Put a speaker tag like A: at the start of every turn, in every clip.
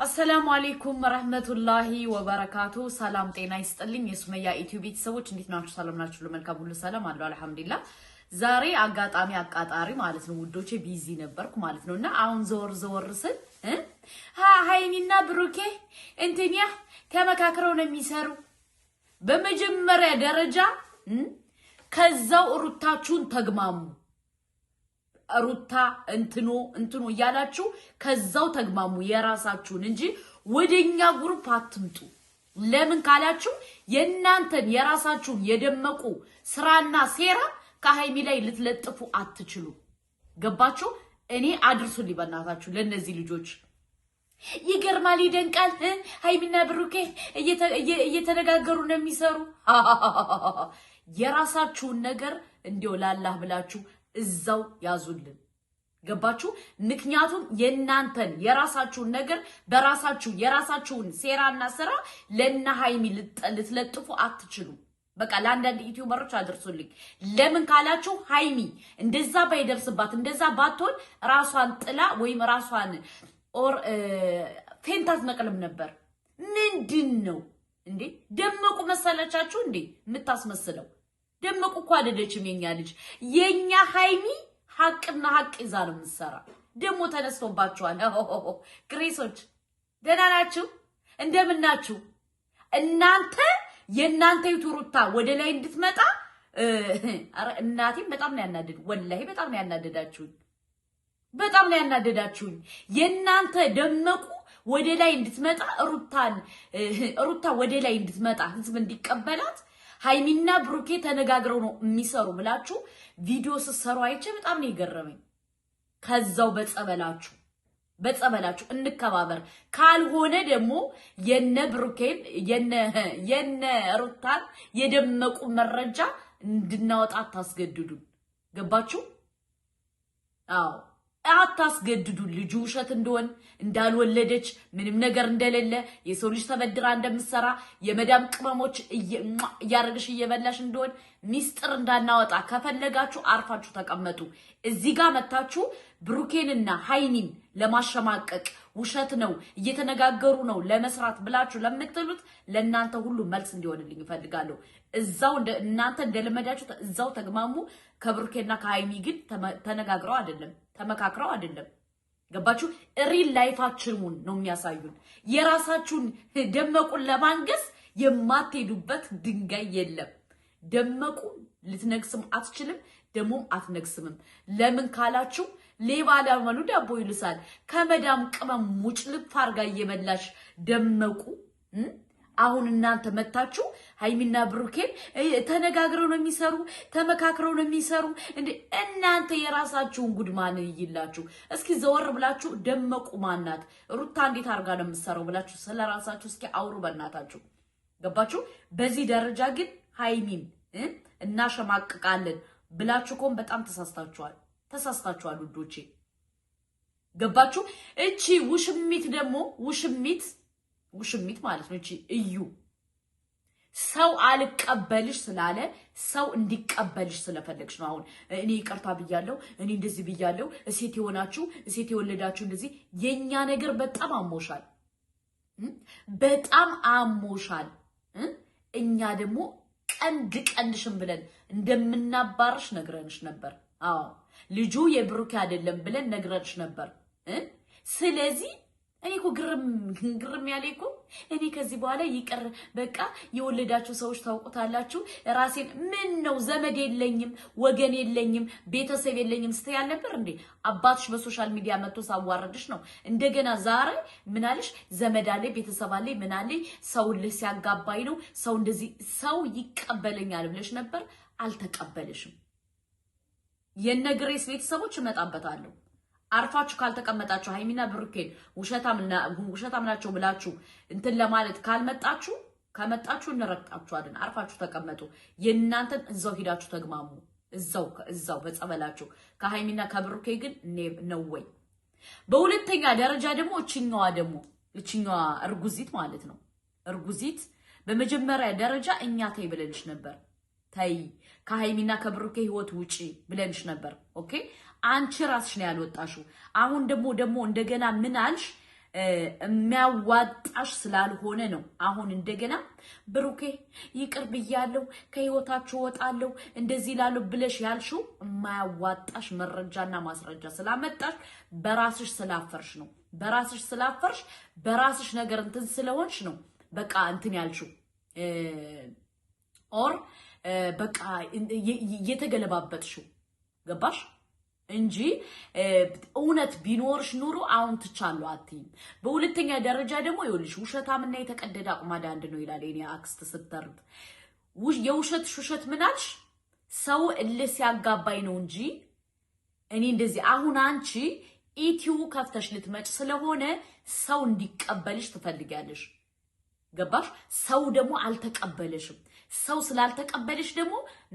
A: አሰላሙ አለይኩም ወራህመቱላሂ ወበረካቱ። ሰላም ጤና ይስጥልኝ የሱመያ ኢትዮብ ቤተሰቦች እንዴት ናችሁ? ሰላም ናችሁ? ለመልካም ሁሉ ሰላም አለው አልሐምዱሊላህ። ዛሬ አቃጣሪ ማለት ነው ውዶቼ ቢዚ ነበርኩ ማለት ነውና አሁን ዘወር ስል ሃይሚና ብሩኬ እንትኛ ተመካክረው ነው የሚሰሩ። በመጀመሪያ ደረጃ ከዛው ሩታችሁን ተግማሙ። ሩታ እንትኑ ያላችሁ ከዛው ተግማሙ የራሳችሁን እንጂ ወደኛ ግሩፕ አትምጡ። ለምን ካላችሁ የናንተን የራሳችሁን የደመቁ ስራና ሴራ ከሃይሚ ላይ ልትለጥፉ አትችሉ። ገባችሁ? እኔ አድርሱልኝ በእናታችሁ ለነዚህ ልጆች። ይገርማል ይደንቃል። ሃይሚና ብሩኬ እየተነጋገሩ ነው የሚሰሩ። የራሳችሁን ነገር እንዲው ላላህ ብላችሁ እዛው ያዙልን። ገባችሁ? ምክንያቱም የናንተን የራሳችሁን ነገር በራሳችሁ የራሳችሁን ሴራና ስራ ለና ሃይሚ ልትለጥፉ አትችሉ። በቃ ለአንዳንድ ዩቲዩበሮች አድርሱልኝ። ለምን ካላችሁ ሃይሚ እንደዛ ባይደርስባት እንደዛ ባትሆን ራሷን ጥላ ወይም ራሷን ፌንታት መቅለም ነበር። ምንድነው እንዴ? ደመቁ መሰለቻችሁ እንዴ የምታስመስለው? ደመቁ እኮ አይደለችም የኛ ልጅ። የኛ ሃይሚ ሐቅና ሐቅ ይዛ ነው የምትሰራ። ደሞ ተነስቶባችኋል። ግሬሶች ደህና ናችሁ? እንደምን ናችሁ? እናንተ የናንተ ዩቱሩታ ወደ ላይ እንድትመጣ አረ እናቴም በጣም ነው ያናደድ። ወላሂ በጣም ነው ያናደዳችሁኝ። በጣም ነው ያናደዳችሁኝ። የናንተ ደመቁ ወደ ላይ እንድትመጣ ሩታ ወደ ላይ እንድትመጣ ህዝብ እንዲቀበላት ሃይሚና ብሩኬ ተነጋግረው ነው የሚሰሩ ብላችሁ ቪዲዮ ስሰሩ አይቼ በጣም ነው የገረመኝ። ከዛው በጸበላችሁ እንከባበር። ካልሆነ ደግሞ የነ ብሩኬን የነ ሩታን የደመቁ መረጃ እንድናወጣ አታስገድዱን። ገባችሁ? አዎ አታስገድዱ። ልጁ ውሸት እንደሆነ እንዳልወለደች ምንም ነገር እንደሌለ የሰው ልጅ ተበድራ እንደምትሰራ የመዳም ቅመሞች እያረግሽ እየበላሽ እንደሆነ ሚስጥር እንዳናወጣ ከፈለጋችሁ አርፋችሁ ተቀመጡ። እዚህ ጋር መታችሁ ብሩኬንና ሃይሚን ለማሸማቀቅ ውሸት ነው እየተነጋገሩ ነው ለመስራት ብላችሁ ለምትሉት ለእናንተ ሁሉ መልስ እንዲሆንልኝ እፈልጋለሁ። እዛው እናንተ እንደለመዳችሁ እዛው ተግማሙ። ከብሩኬና ከሃይሚ ግን ተነጋግረው አይደለም ተመካክረው አይደለም። ገባችሁ? ሪል ላይፋችሁን ነው የሚያሳዩን። የራሳችሁን ደመቁን ለማንገስ የማትሄዱበት ድንጋይ የለም። ደመቁ ልትነግስም አትችልም፣ ደሞም አትነግስምም። ለምን ካላችሁ ሌባ ላመሉ ዳቦ ይልሳል። ከመዳም ቅመም ሙጭልፍ አርጋ እየበላሽ ደመቁ አሁን እናንተ መታችሁ ሃይሚና ብሩኬን ተነጋግረው ነው የሚሰሩ ተመካክረው ነው የሚሰሩ። እንዴ እናንተ የራሳችሁን ጉድማን ይይላችሁ። እስኪ ዘወር ብላችሁ ደመቁ ማናት ሩታ እንዴት አርጋ ነው የምትሰራው ብላችሁ ስለራሳችሁ እስኪ አውሩ በእናታችሁ። ገባችሁ? በዚህ ደረጃ ግን ሃይሚን እናሸማቅቃለን ብላችሁ ኮን በጣም ተሳስታችኋል ውዶቼ። ገባችሁ? እቺ ውሽሚት ደግሞ ውሽሚት ማለት ነው። እቺ እዩ ሰው አልቀበልሽ ስላለ ሰው እንዲቀበልሽ ስለፈለግሽ ነው። አሁን እኔ ይቅርታ ብያለሁ፣ እኔ እንደዚህ ብያለሁ፣ እሴት የሆናችሁ እሴት የወለዳችሁ እንደዚህ። የኛ ነገር በጣም አሞሻል። እኛ ደግሞ ቀንድሽም ብለን እንደምናባርሽ ነግረንሽ ነበር። አዎ ልጁ የብሩኬ አይደለም ብለን ነግረንሽ ነበር። ስለዚህ እኔ እኮ ግርም ያለኝ እኮ እኔ ከዚህ በኋላ ይቅር በቃ የወለዳችሁ ሰዎች ታውቁታላችሁ። ራሴን ምን ነው ዘመድ የለኝም ወገን የለኝም ቤተሰብ የለኝም ስትይ አልነበር እንዴ? አባትሽ በሶሻል ሚዲያ መጥቶ ሳዋረድሽ ነው። እንደገና ዛሬ ምን አለሽ? ዘመድ አለኝ ቤተሰብ አለኝ ምን አለኝ ሰው ሲያጋባይ ነው ሰው እንደዚህ ሰው ይቀበለኛል ብለሽ ነበር። አልተቀበለሽም። የነግሬስ ቤተሰቦች እመጣበታለሁ። አርፋችሁ ካልተቀመጣችሁ ሃይሚና ብሩኬን ውሸታም ናቸው ብላችሁ እንትን ለማለት ከመጣችሁ እንረግጣችኋለን። አርፋችሁ ተቀመጡ። የእናንተን እዛው ሄዳችሁ ተግማሙ። እዛው በጸበላችሁ። ከሃይሚና ከብሩኬ ግን ነው ወይ። በሁለተኛ ደረጃ ደግሞ እቺኛዋ እርጉዚት ማለት ነው። እርጉዚት በመጀመሪያ ደረጃ እኛ ተይ ብለንሽ ነበር። ተይ ከሃይሚና ከብሩኬ ህይወት ውጪ ብለንሽ ነበር። ኦኬ አንቺ ራስሽ ነው ያልወጣሽው። አሁን ደግሞ እንደገና ምን አልሽ? የሚያዋጣሽ ስላልሆነ ነው። አሁን እንደገና ብሩኬ ይቅር ብያለሁ ከህይወታችሁ ወጣለሁ እንደዚህ ላሉ ብለሽ ያልሽው የማያዋጣሽ መረጃና ማስረጃ ስላመጣሽ በራስሽ ስላፈርሽ ነው። በራስሽ ስላፈርሽ በራስሽ ነገር እንትን ስለሆንሽ ነው በቃ እንትን ያልሽው ኦር በቃ የተገለባበጥሽው ገባሽ እንጂ እውነት ቢኖርሽ ኑሮ አሁን ትቻለሁ አትይም። በሁለተኛ ደረጃ ደግሞ ይኸውልሽ ውሸታምና የተቀደደ አቁማዳ አንድ ነው ይላል የኔ አክስት ስትተርብ። የውሸት ምናልሽ ሰው እልህ ሲያጋባኝ ነው እንጂ እኔ እንደዚህ አሁን አንቺ ኢቲዩ ከፍተሽ ልትመጭ ስለሆነ ሰው እንዲቀበልሽ ትፈልጊያለሽ። ገባሽ? ሰው ደግሞ አልተቀበለሽም። ሰው ስላልተቀበልሽ ደግሞ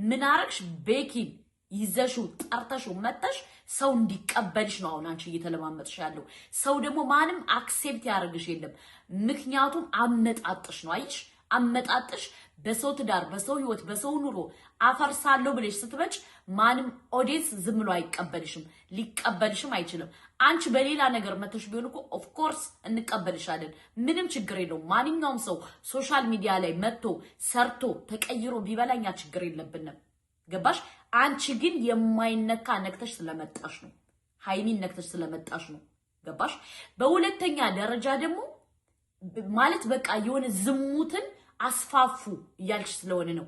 A: ምን አረግሽ? ቤኪን ይዘሽው ጠርተሽው መተሽ ሰው እንዲቀበልሽ ነው አሁን አንቺ እየተለማመጥሽ ያለው። ሰው ደግሞ ማንም አክሴፕት ያደርግሽ የለም። ምክንያቱም አመጣጥሽ ነው። አይሽ አመጣጥሽ በሰው ትዳር፣ በሰው ህይወት፣ በሰው ኑሮ አፈርሳለሁ ብለሽ ስትመጭ ማንም ኦዲየንስ ዝም ብሎ አይቀበልሽም፣ ሊቀበልሽም አይችልም። አንቺ በሌላ ነገር መተሽ ቢሆን እኮ ኦፍ ኮርስ እንቀበልሻለን፣ ምንም ችግር የለውም። ማንኛውም ሰው ሶሻል ሚዲያ ላይ መጥቶ ሰርቶ ተቀይሮ ቢበላኛ ችግር የለብንም። ገባሽ? አንቺ ግን የማይነካ ነክተሽ ስለመጣሽ ነው። ሃይሚን ነክተሽ ስለመጣሽ ነው። ገባሽ? በሁለተኛ ደረጃ ደግሞ ማለት በቃ የሆነ ዝሙትን አስፋፉ እያልሽ ስለሆነ ነው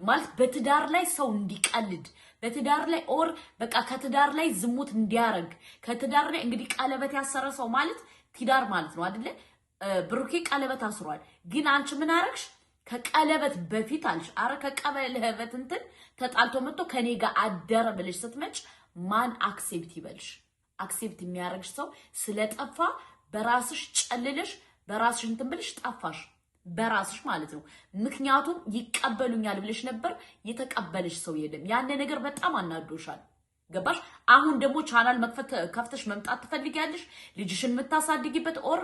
A: ማለት በትዳር ላይ ሰው እንዲቀልድ በትዳር ላይ ኦር በቃ ከትዳር ላይ ዝሙት እንዲያረግ ከትዳር ላይ እንግዲህ ቀለበት ያሰረ ሰው ማለት ትዳር ማለት ነው አይደለ? ብሩኬ ቀለበት አስሯል። ግን አንቺ ምን አረግሽ? ከቀለበት በፊት አልሽ አረ ከቀለበት እንትን ተጣልቶ መጥቶ ከኔ ጋር አደረ ብለሽ ስትመጭ ማን አክሴፕት ይበልሽ? አክሴፕት የሚያረግሽ ሰው ስለጠፋ በራስሽ ጨልለሽ በራስሽ እንትን ብለሽ ጠፋሽ። በራስሽ ማለት ነው። ምክንያቱም ይቀበሉኛል ብለሽ ነበር፣ የተቀበለሽ ሰው የለም። ያን ነገር በጣም አናዶሻል። ገባሽ? አሁን ደግሞ ቻናል ከፍተሽ መምጣት ትፈልጊያለሽ። ልጅሽን የምታሳድጊበት ኦር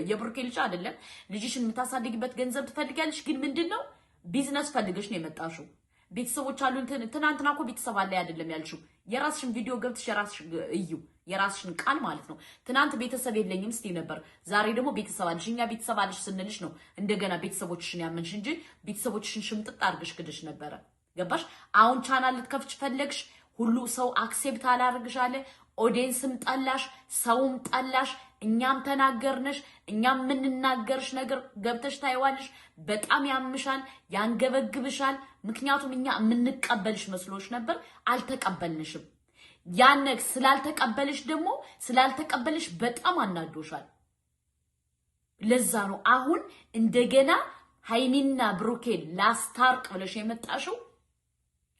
A: የብሩኬ ልጅ አይደለም ልጅሽን የምታሳድጊበት ገንዘብ ትፈልጊያለሽ። ግን ምንድነው ቢዝነስ ፈልገሽ ነው የመጣሽው። ቤተሰቦች አሉ ትናንትና እኮ ቤተሰብ አለ አይደለም ያልሽው። የራስሽን ቪዲዮ ገብተሽ የራስሽ እዩ የራስሽን ቃል ማለት ነው። ትናንት ቤተሰብ የለኝም ስቲ ነበር፣ ዛሬ ደግሞ ቤተሰብ አለሽ። እኛ ቤተሰብ አለሽ ስንልሽ ነው እንደገና ቤተሰቦችሽን ያመንሽ እንጂ ቤተሰቦችሽን ሽምጥጥ አድርገሽ ክደሽ ነበረ። ገባሽ? አሁን ቻናል ልትከፍች ፈለግሽ፣ ሁሉ ሰው አክሴፕት አላደርግሽ አለ። ኦዲየንስም ጠላሽ፣ ሰውም ጠላሽ፣ እኛም ተናገርነሽ። እኛም የምንናገርሽ ነገር ገብተሽ ታይዋለሽ። በጣም ያምሻል፣ ያንገበግብሻል። ምክንያቱም እኛ የምንቀበልሽ መስሎሽ ነበር፣ አልተቀበልንሽም። ያነክ ስላልተቀበልሽ በጣም አናዶሻል። ለዛ ነው አሁን እንደገና ሃይሚና ብሩኬን ላስታርቅ ብለሽ የመጣሽው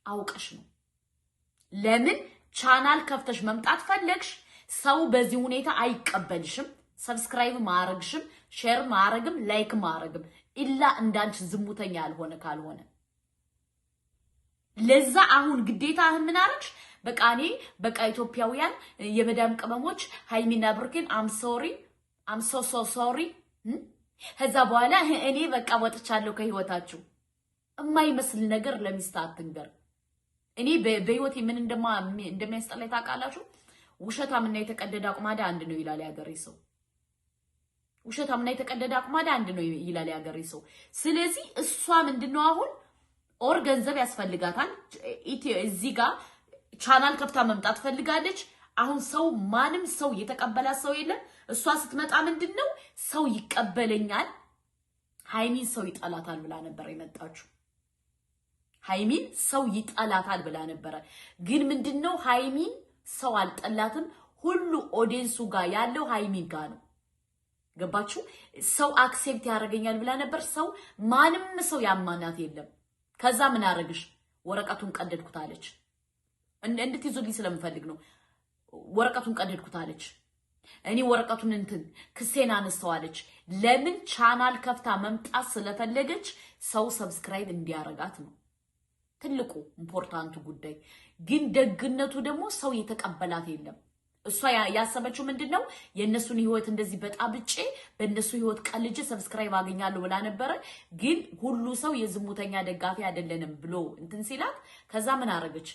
A: አውቀሽ ነው። ለምን ቻናል ከፍተሽ መምጣት ፈለግሽ? ሰው በዚህ ሁኔታ አይቀበልሽም። ሰብስክራይብ ማረግሽም፣ ሼር ማረግም፣ ላይክ ማረግም ኢላ እንዳንቺ ዝሙተኛ ያልሆነ ካልሆነ ለዛ አሁን ግዴታ ምን አረግሽ? በቃ እኔ በቃ ኢትዮጵያውያን የመዳም ቅመሞች ሃይሚና ብሩኬን አም ሶ ሶሪ ከዛ በኋላ እኔ በቃ ወጥቻለሁ ከህይወታችሁ። የማይመስል ነገር ለሚስት አትንገር። እኔ በህይወቴ ምን እንደሚያስጠላኝ ታውቃላችሁ? ውሸታምና የተቀደደ አቁማዳ አንድ ነው ይላል ያገሬ ሰው። ውሸታምና የተቀደደ አቁማዳ አንድ ነው ይላል ያገሬ ሰው። ስለዚህ እሷ ምንድነው አሁን ኦር ገንዘብ ያስፈልጋታል። እዚህ ጋር ቻናል ከፍታ መምጣት ፈልጋለች። አሁን ሰው ማንም ሰው የተቀበላት ሰው የለም። እሷ ስትመጣ ምንድነው ሰው ይቀበለኛል፣ ሃይሚን ሰው ይጠላታል ብላ ነበር የመጣችው። ሃይሚን ሰው ይጠላታል ብላ ነበር። ግን ምንድነው ሃይሚን ሰው አልጠላትም። ሁሉ ኦዲየንሱ ጋር ያለው ሃይሚን ጋር ነው። ገባችሁ? ሰው አክሴፕት ያደርገኛል ብላ ነበር። ሰው ማንም ሰው ያማናት የለም። ከዛ ምን አረግሽ? ወረቀቱን ቀደድኩት አለች። እንድትይዙልኝ ስለምፈልግ ነው። ወረቀቱን ቀደድኩት አለች። እኔ ወረቀቱን ክሴን አነስተዋለች። ለምን? ቻናል ከፍታ መምጣት ስለፈለገች ሰው ሰብስክራይብ እንዲያረጋት ነው ትልቁ ኢምፖርታንቱ ጉዳይ። ግን ደግነቱ ደግሞ ሰው የተቀበላት የለም። እሷ ያሰበችው ምንድነው የነሱን ህይወት እንደዚህ በጣብጬ በእነሱ ህይወት ቀልጄ ሰብስክራይብ አገኛለሁ ብላ ነበረ። ግን ሁሉ ሰው የዝሙተኛ ደጋፊ አይደለንም ብሎ እንትን ሲላት ከዛ ምን አረገች?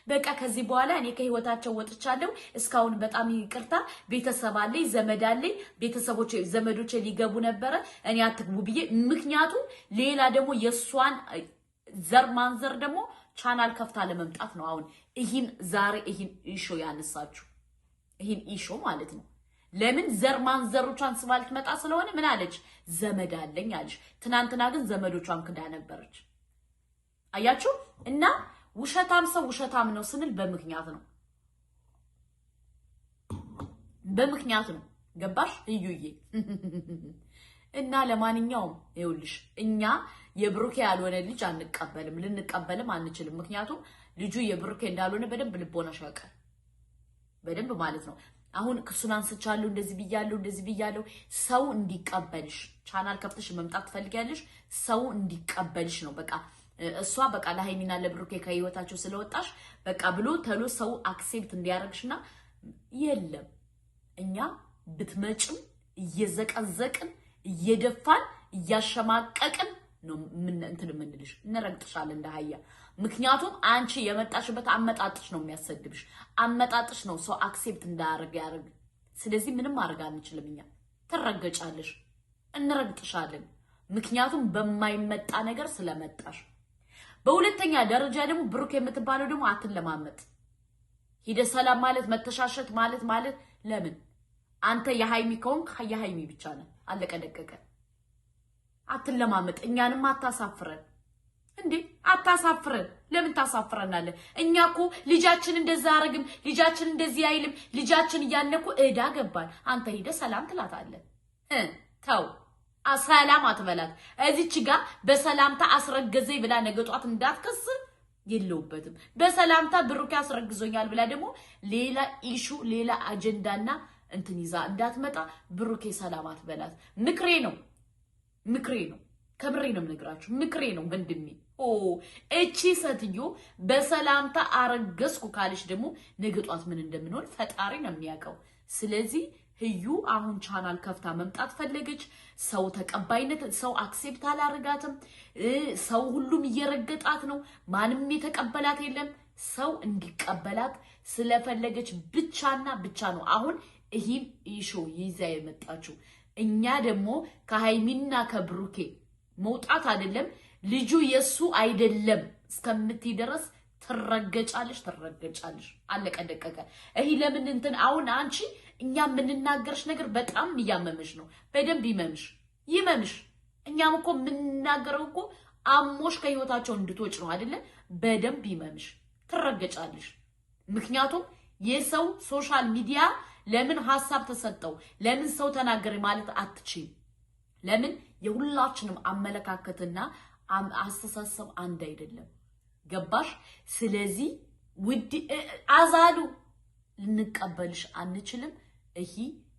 A: በቃ ከዚህ በኋላ እኔ ከህይወታቸው ወጥቻለሁ እስካሁን በጣም ይቅርታ ቤተሰብ አለኝ ዘመድ አለኝ ቤተሰቦቼ ዘመዶቼ ሊገቡ ነበር እኔ አትግቡ ብዬ ምክንያቱም ሌላ ደግሞ የሷን ዘር ማንዘር ደግሞ ቻናል ከፍታ ለመምጣት ነው አሁን ይሄን ዛሬ ይሄን ኢሾ ያነሳችሁ ይሄን ኢሾ ማለት ነው ለምን ዘር ማንዘሮቿን ስባልት መጣ ስለሆነ ምን አለች ዘመድ አለኝ አለች ትናንትና ግን ዘመዶቿን ክዳ ነበረች አያችሁ እና ውሸታም ሰው ውሸታም ነው ስንል በምክንያት ነው ገባሽ እዩዬ እና ለማንኛውም ይውልሽ እኛ የብሩኬ ያልሆነ ልጅ አንቀበልም ልንቀበልም አንችልም ምክንያቱም ልጁ የብሩኬ እንዳልሆነ በደንብ ልቦናሽ ያውቃል በደንብ ማለት ነው አሁን ክሱን አንስቻለሁ እንደዚህ ብያለሁ ሰው እንዲቀበልሽ ቻናል ከፍተሽ መምጣት ትፈልጊያለሽ ሰው እንዲቀበልሽ ነው በቃ እሷ በቃ ለሃይሚና ለብሩኬ ከህይወታቸው ስለወጣሽ በቃ ብሎ ተሎ ሰው አክሴፕት እንዲያረግሽና የለም እኛ ብትመጭም እየዘቀዘቅን እየደፋን እያሸማቀቅን ነው እንትን ምንልሽ እንረግጥሻለን እንደሃያ ምክንያቱም አንቺ የመጣሽበት አመጣጥሽ ነው የሚያሰድብሽ አመጣጥሽ ነው ሰው አክሴፕት እንዳያረግ ስለዚህ ምንም ማድረግ አንችልም እኛ ተረገጫለሽ እንረግጥሻለን ምክንያቱም በማይመጣ ነገር ስለመጣሽ በሁለተኛ ደረጃ ደግሞ ብሩክ የምትባለው ደግሞ አትለማመጥ ሂደ ሰላም ማለት መተሻሸት ማለት ለምን አንተ የሃይሚ ከሆንክ የሃይሚ ብቻ ነህ አለቀ ደቀቀ አትለማመጥ እኛንም አታሳፍረን እንዴ አታሳፍረን ለምን ታሳፍረናለህ እኛኮ ልጃችን እንደዛ አረግም ልጃችን እንደዚህ አይልም ልጃችን ያነኩ እዳ ገባን አንተ ሂደ ሰላም ትላታለህ ተው ሰላም አትበላት እዚች ጋር በሰላምታ አስረገዘኝ ብላ ነገጧት እንዳትከስ የለውበትም በሰላምታ ብሩክ አስረግዞኛል ብላ ደግሞ ሌላ ኢሹ ሌላ አጀንዳና እንትን ይዛ እንዳትመጣ ብሩክ ሰላም አትበላት ምክሬ ነው ከብሬ ነው ነግራችሁ ምክሬ ነው ወንድሜ እቺ ሰትዮ በሰላምታ አረገዝኩ ካለሽ ደግሞ ነገጧት ምን እንደምንሆን ፈጣሪ ነው የሚያውቀው ስለዚህ ህዩ አሁን ቻናል ከፍታ መምጣት ፈለገች ሰው ተቀባይነት ሰው አክሴፕት አላረጋትም ሰው ሁሉም እየረገጣት ነው ማንም የተቀበላት የለም ሰው እንዲቀበላት ስለፈለገች ብቻና ብቻ ነው አሁን ይሄን ኢሾ ይዛ የመጣችው እኛ ደግሞ ከሃይሚና ከብሩኬ መውጣት አይደለም ልጁ የሱ አይደለም እስከምትይ ድረስ ትረገጫለሽ አለቀ ደቀቀ ይሄ ለምን እንትን አሁን አንቺ እኛ ምንናገርሽ ነገር በጣም ያመመሽ ነው በደንብ ይመምሽ እኛም እኮ ምንናገረው እኮ አሞሽ ከህይወታቸው እንድትወጭ ነው አይደለ በደንብ ይመምሽ ትረገጫለሽ ምክንያቱም የሰው ሶሻል ሚዲያ ለምን ሐሳብ ተሰጠው ለምን ሰው ተናገረ ማለት አትችይ ለምን የሁላችንም አመለካከትና አስተሳሰብ አንድ አይደለም ገባሽ ስለዚህ ውድ አዛሉ ልንቀበልሽ አንችልም ይሄ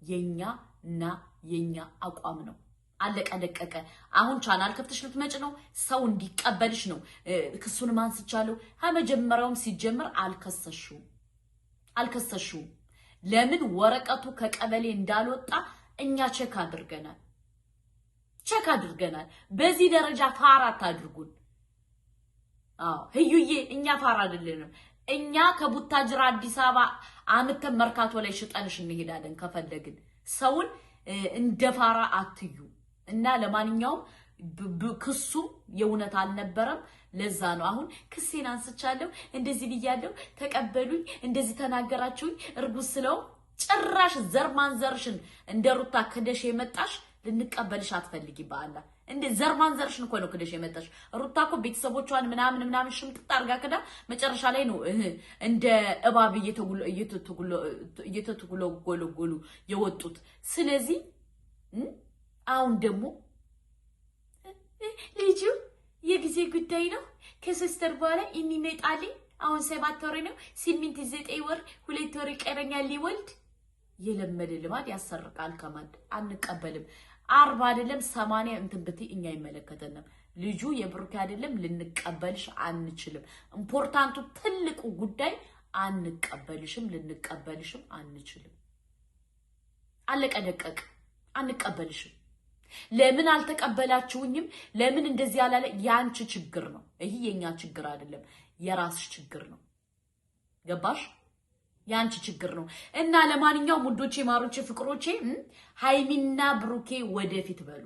A: የኛና የኛ አቋም ነው አለቀ ደቀቀ አሁን ቻናል ከፍተሽ ልትመጭ ነው ሰው እንዲቀበልሽ ነው ክሱን ማንስቻለሁ መጀመሪያውም ሲጀምር አልከሰሽው ለምን ወረቀቱ ከቀበሌ እንዳልወጣ እኛ ቼክ አድርገናል በዚህ ደረጃ ፋራት አድርጉን ህዩዬ እኛ ፋራ አይደለንም እኛ ከቡታጅራ አዲስ አበባ አመተን መርካቶ ላይ ሽጠንሽ እንሄዳለን ከፈለግን ሰውን እንደፋራ አትዩ እና ለማንኛውም ክሱ የውነት አልነበረም ለዛ ነው አሁን ክሴን አንስቻለሁ እንደዚህ ብያለሁ ተቀበሉኝ እንደዚህ ተናገራችሁኝ እርጉዝ ስለው ጭራሽ ዘርማንዘርሽን እንደሩታ ከደሽ የመጣሽ ልንቀበልሽ አትፈልጊ ባላ እንደ ዘርማንዘርሽን እኮ ነው ከደሽ የመጣሽ ሩታ እኮ ቤተሰቦቿን ምናምን ሽምጥጥ አርጋ ከዳ መጨረሻ ላይ ነው እንደ እባብ እየተተጉለጎሉ የወጡት ስለዚህ አሁን ደግሞ ልጁ የጊዜ ጉዳይ ነው ከሲስተር በኋላ የሚመጣልኝ አሁን 7 ወር ነው 8 9 ወር 2 ወር ይቀረኛል ሊወልድ የለመደ ልማድ ያሰርቃል ከማድ አንቀበልም 40 አይደለም 80 እንትን ብትይ እኛ ይመለከተናል ልጁ የብሩክ አይደለም ልንቀበልሽ አንችልም ኢምፖርታንቱ ትልቁ ጉዳይ አንቀበልሽም ልንቀበልሽም አንችልም አለቀ ደቀቅ አንቀበልሽም ለምን አልተቀበላችሁኝም ለምን እንደዚህ ያላለ ያንቺ ችግር ነው ይሄ የኛ ችግር አይደለም የራስሽ ችግር ነው ገባሽ? ያንቺ ችግር ነው። እና ለማንኛውም ውዶቼ፣ ማሮቼ፣ ፍቅሮቼ ሃይሚና ብሩኬ ወደፊት በሉ።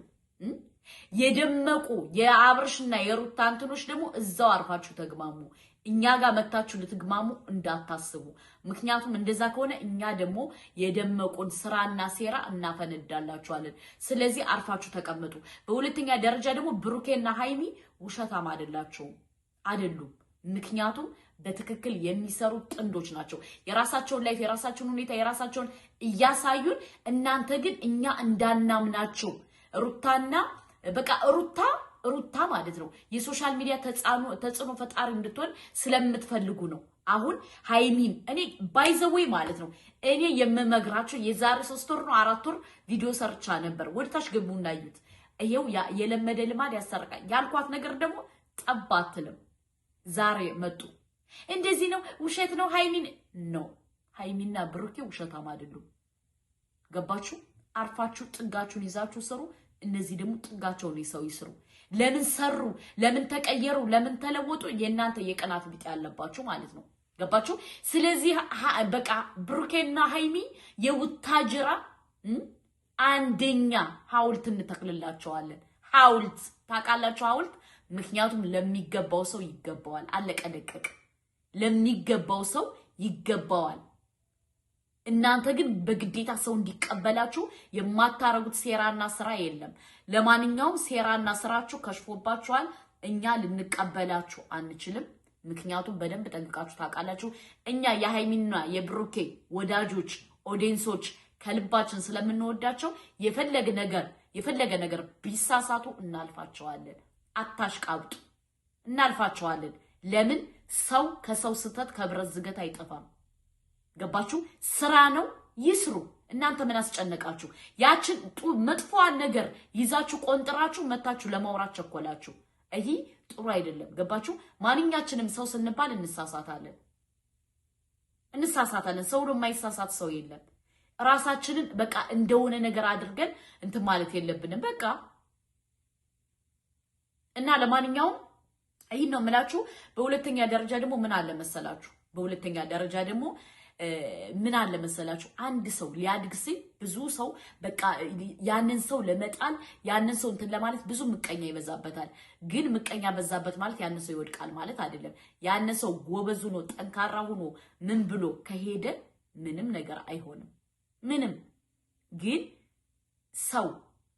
A: የደመቁ የአብርሽና የሩታ እንትኖች ደግሞ እዛው አርፋችሁ ተግማሙ። እኛ ጋር መታችሁ ልትግማሙ እንዳታስቡ። ምክንያቱም እንደዛ ከሆነ እኛ ደግሞ የደመቁን ስራና ሴራ እናፈነዳላችኋለን። ስለዚህ አርፋችሁ ተቀመጡ። በሁለተኛ ደረጃ ደግሞ ብሩኬና ሃይሚ ውሸታም አይደሉም። ምክንያቱም በትክክል የሚሰሩ ጥንዶች ናቸው። የራሳቸውን ላይፍ፣ የራሳቸውን ሁኔታ፣ የራሳቸውን እያሳዩን፣ እናንተ ግን እኛ እንዳናምናቸው ሩታና በቃ ሩታ ማለት ነው የሶሻል ሚዲያ ተጽዕኖ ፈጣሪ እንድትሆን ስለምትፈልጉ ነው። አሁን ሃይሚን እኔ ባይዘዌይ ማለት ነው እኔ የምመግራቸው የዛሬ 3 ወር ነው 4 ወር ቪዲዮ ሰርቻ ነበር። ወደታች ገቡና አዩት። ይሄው የለመደ ልማድ ያሰረቃል ያልኳት ነገር ደግሞ ጠባትልም ዛሬ መጡ። እንደዚህ ነው ውሸት ነው ሃይሚና ብሩኬ ውሸታም አይደሉም። ገባችሁ? አርፋችሁ ጥጋችሁን ይዛችሁ ስሩ። እነዚህ ደግሞ ጥጋቸውን ይሰው ይስሩ። ለምን ሰሩ፣ ለምን ተቀየሩ፣ ለምን ተለወጡ? የእናንተ የቀናት ቢጤ ያለባችሁ ማለት ነው። ገባችሁ? ስለዚህ በቃ ብሩኬና ሃይሚ የውታጅራ አንደኛ ሐውልት እንተክልላቸዋለን። ሐውልት ታውቃላችሁ? ሐውልት ምክንያቱም ለሚገባው ሰው ይገባዋል። አለቀ ደቀቅ። ለሚገባው ሰው ይገባዋል። እናንተ ግን በግዴታ ሰው እንዲቀበላችሁ የማታረጉት ሴራና ስራ የለም። ለማንኛውም ሴራና ስራችሁ ከሽፎባችኋል። እኛ ልንቀበላችሁ አንችልም። ምክንያቱም በደንብ ጠንቅቃችሁ ታውቃላችሁ። እኛ የሃይሚና የብሩኬ ወዳጆች ኦዲየንሶች ከልባችን ስለምንወዳቸው የፈለገ ነገር ቢሳሳቱ እናልፋቸዋለን። አታሽቃብጡ፣ እናልፋቸዋለን። ለምን ሰው ከሰው ስተት ከብረት ዝገት አይጠፋም። ገባችሁ? ስራ ነው ይስሩ። እናንተ ምን አስጨነቃችሁ? ያችን መጥፎዋን ነገር ይዛችሁ ቆንጥራችሁ መታችሁ ለማውራት ቸኮላችሁ። ይሄ ጥሩ አይደለም። ገባችሁ? ማንኛችንም ሰው ስንባል እንሳሳታለን። ሰው የማይሳሳት ሰው የለም። ራሳችንን በቃ እንደሆነ ነገር አድርገን እንትን ማለት የለብንም። በቃ እና ለማንኛውም ይሄን ነው የምላችሁ። በሁለተኛ ደረጃ ደግሞ ምን አለ መሰላችሁ? አንድ ሰው ሊያድግ ሲል ብዙ ሰው በቃ ያንን ሰው ለመጣል ያንን ሰው እንትን ለማለት ብዙ ምቀኛ ይበዛበታል። ግን ምቀኛ በዛበት ማለት ያንን ሰው ይወድቃል ማለት አይደለም። ያንን ሰው ጎበዝ ሆኖ ጠንካራ ሆኖ ምን ብሎ ከሄደ ምንም ነገር አይሆንም። ምንም ግን ሰው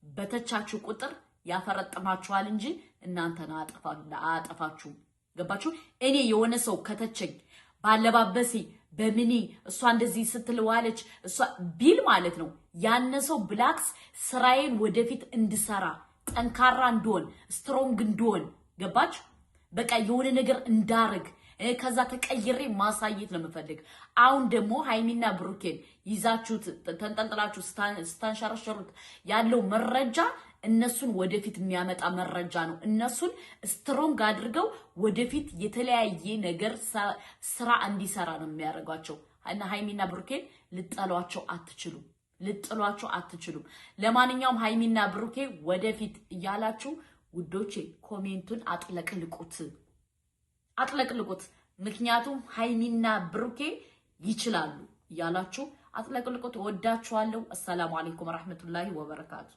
A: በተቻችሁ ቁጥር ያፈረጥማችኋል እንጂ እናንተን አያጠፋችሁም። ገባችሁ? እኔ የሆነ ሰው ከተቸኝ ባለባበሴ በሚኒ እሷ እንደዚህ ስትልዋለች እሷ ቢል ማለት ነው ያነ ሰው ብላክስ ስራዬን ወደፊት እንድሰራ ጠንካራ እንድሆን ስትሮንግ እንድሆን ገባች? በቃ የሆነ ነገር እንዳረግ ከዛ ተቀይሬ ማሳየት ነው የምፈልግ። አሁን ደግሞ ሃይሚና ብሩኬን ይዛችሁት ተንጠልጥላችሁ ስታንሸራሸሩት ያለው መረጃ እነሱን ወደፊት የሚያመጣ መረጃ ነው። እነሱን ስትሮንግ አድርገው ወደፊት የተለያየ ነገር ስራ እንዲሰራ ነው የሚያደርጓቸው። እና ሃይሚና ብሩኬን ልጥሏቸው አትችሉም። ለማንኛውም ሃይሚና ብሩኬ ወደፊት እያላችሁ ውዶቼ ኮሜንቱን አጥለቅልቁት። ምክንያቱም ሃይሚና ብሩኬ ይችላሉ እያላችሁ አጥለቅልቁት። ወዳችኋለሁ። አሰላሙ አለይኩም ወራህመቱላሂ ወበረካቱ።